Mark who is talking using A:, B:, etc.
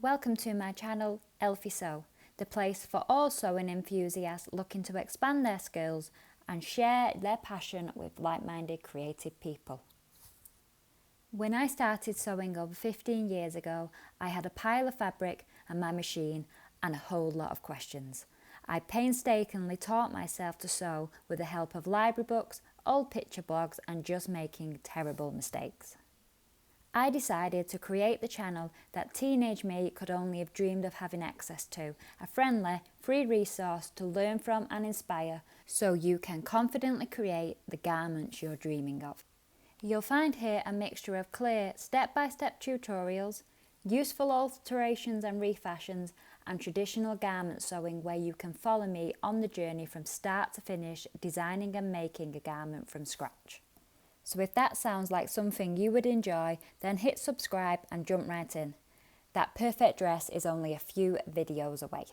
A: Welcome to my channel, Elfie Sew, the place for all sewing enthusiasts looking to expand their skills and share their passion with like-minded creative people. When I started sewing over 15 years ago, I had a pile of fabric and my machine and a whole lot of questions. I painstakingly taught myself to sew with the help of library books, old picture blogs and just making terrible mistakes. I decided to create the channel that teenage me could only have dreamed of having access to, a friendly, free resource to learn from and inspire so you can confidently create the garments you're dreaming of. You'll find here a mixture of clear, step-by-step tutorials, useful alterations and refashions, and traditional garment sewing where you can follow me on the journey from start to finish designing and making a garment from scratch. So if that sounds like something you would enjoy, then hit subscribe and jump right in. That perfect dress is only a few videos away.